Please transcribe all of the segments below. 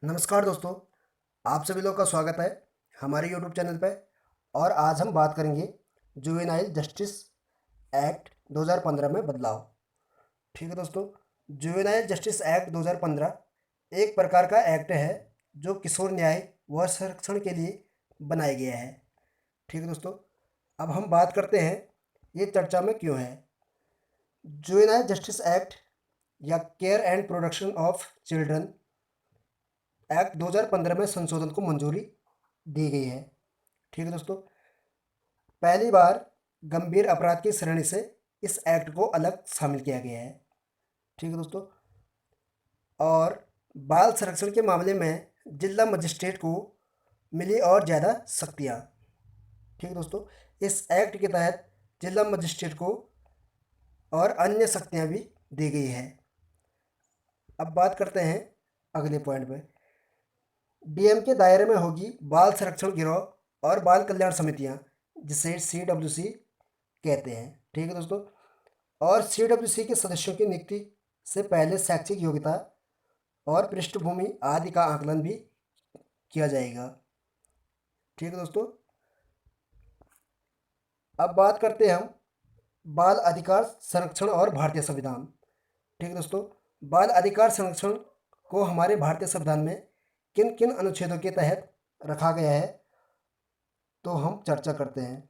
नमस्कार दोस्तों, आप सभी लोग का स्वागत है हमारे यूट्यूब चैनल पे। और आज हम बात करेंगे जुवेनाइल जस्टिस एक्ट 2015 में बदलाव। ठीक है दोस्तों, जुवेनाइल जस्टिस एक्ट 2015 एक प्रकार का एक्ट है जो किशोर न्याय व संरक्षण के लिए बनाया गया है। ठीक है दोस्तों, अब हम बात करते हैं ये चर्चा में क्यों है। जुवेनाइल जस्टिस एक्ट या care and protection of children act 2015 में संशोधन को मंजूरी दी गई है। ठीक है दोस्तों, पहली बार गंभीर अपराध की श्रेणी से इस एक्ट को अलग शामिल किया गया है। ठीक है दोस्तों, और बाल संरक्षण के मामले में जिला मजिस्ट्रेट को मिली और ज़्यादा शक्तियाँ। ठीक है दोस्तों, इस एक्ट के तहत जिला मजिस्ट्रेट को और अन्य शक्तियाँ भी दी गई है। अब बात करते हैं अगले पॉइंट पे। डीएम के दायरे में होगी बाल संरक्षण गिरोह और बाल कल्याण समितियां, जिसे CWC कहते हैं। ठीक है दोस्तों, और CWC के सदस्यों की नियुक्ति से पहले शैक्षिक योग्यता और पृष्ठभूमि आदि का आकलन भी किया जाएगा। ठीक है दोस्तों, अब बात करते हैं हम बाल अधिकार संरक्षण और भारतीय संविधान। ठीक है दोस्तों, बाल अधिकार संरक्षण को हमारे भारतीय संविधान में किन किन अनुच्छेदों के तहत रखा गया है, तो हम चर्चा करते हैं।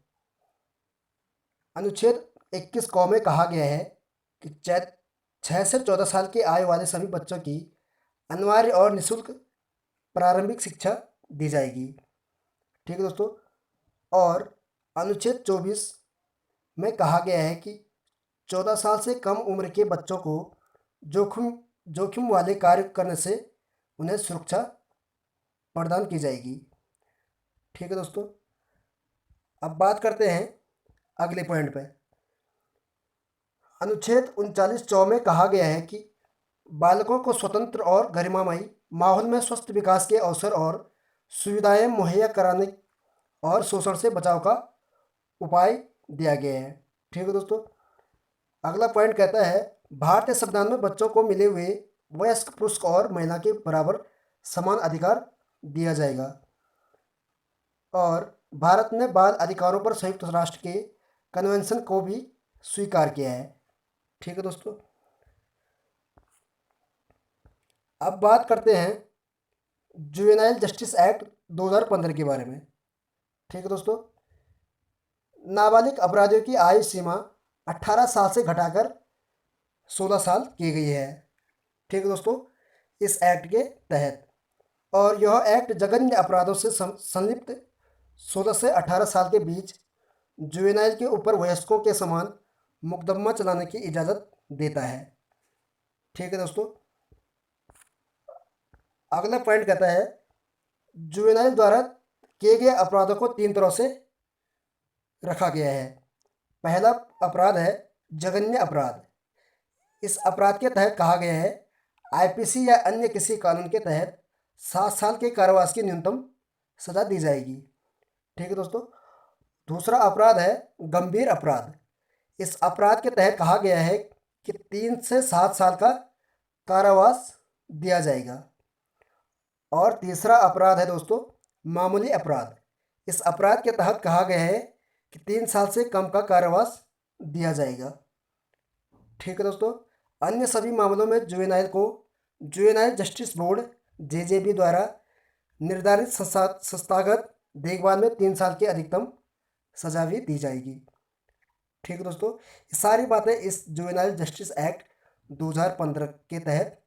अनुच्छेद 21 क में कहा गया है कि 6 से 14 साल की आयु वाले सभी बच्चों की अनिवार्य और निःशुल्क प्रारंभिक शिक्षा दी जाएगी। ठीक है दोस्तों, और अनुच्छेद 24 में कहा गया है कि 14 साल से कम उम्र के बच्चों को जोखिम जोखिम वाले कार्य करने से उन्हें सुरक्षा प्रदान की जाएगी। ठीक है दोस्तों, अब बात करते हैं अगले पॉइंट पे। अनुच्छेद 39 में कहा गया है कि बालकों को स्वतंत्र और गरिमामयी माहौल में स्वस्थ विकास के अवसर और सुविधाएं मुहैया कराने और शोषण से बचाव का उपाय दिया गया है। ठीक है दोस्तों, अगला पॉइंट कहता है भारतीय संविधान में बच्चों को मिले हुए वयस्क पुरुष और महिला के बराबर समान अधिकार दिया जाएगा। और भारत ने बाल अधिकारों पर संयुक्त राष्ट्र के कन्वेंशन को भी स्वीकार किया है। ठीक है दोस्तों, अब बात करते हैं जुवेनाइल जस्टिस एक्ट 2015 के बारे में। ठीक है दोस्तों, नाबालिग अपराधियों की आयु सीमा 18 साल से घटाकर 16 साल की गई है। ठीक है दोस्तों, इस एक्ट के तहत, और यह एक्ट जघन्य अपराधों से संलिप्त 16 से 18 साल के बीच जुवेनाइल के ऊपर वयस्कों के समान मुकदमा चलाने की इजाज़त देता है। ठीक है दोस्तों, अगला पॉइंट कहता है जुवेनाइल द्वारा किए गए अपराधों को 3 तरह से रखा गया है। पहला अपराध है जघन्य अपराध। इस अपराध के तहत कहा गया है आईपीसी या अन्य किसी कानून के तहत 7 साल के कारावास की न्यूनतम सजा दी जाएगी। ठीक है दोस्तों, दूसरा अपराध है गंभीर अपराध। इस अपराध के तहत कहा गया है कि 3 से 7 साल का कारावास दिया जाएगा। और तीसरा अपराध है दोस्तों मामूली अपराध। इस अपराध के तहत कहा गया है कि 3 साल से कम का कारावास दिया जाएगा। ठीक है दोस्तों, अन्य सभी मामलों में जुवेनाइल को जुवेनाइल जस्टिस बोर्ड JJB द्वारा निर्धारित संस्थागत देखभाल में 3 साल की अधिकतम सजा भी दी जाएगी। ठीक है दोस्तों, ये सारी बातें इस जुवेनाइल जस्टिस एक्ट 2015 के तहत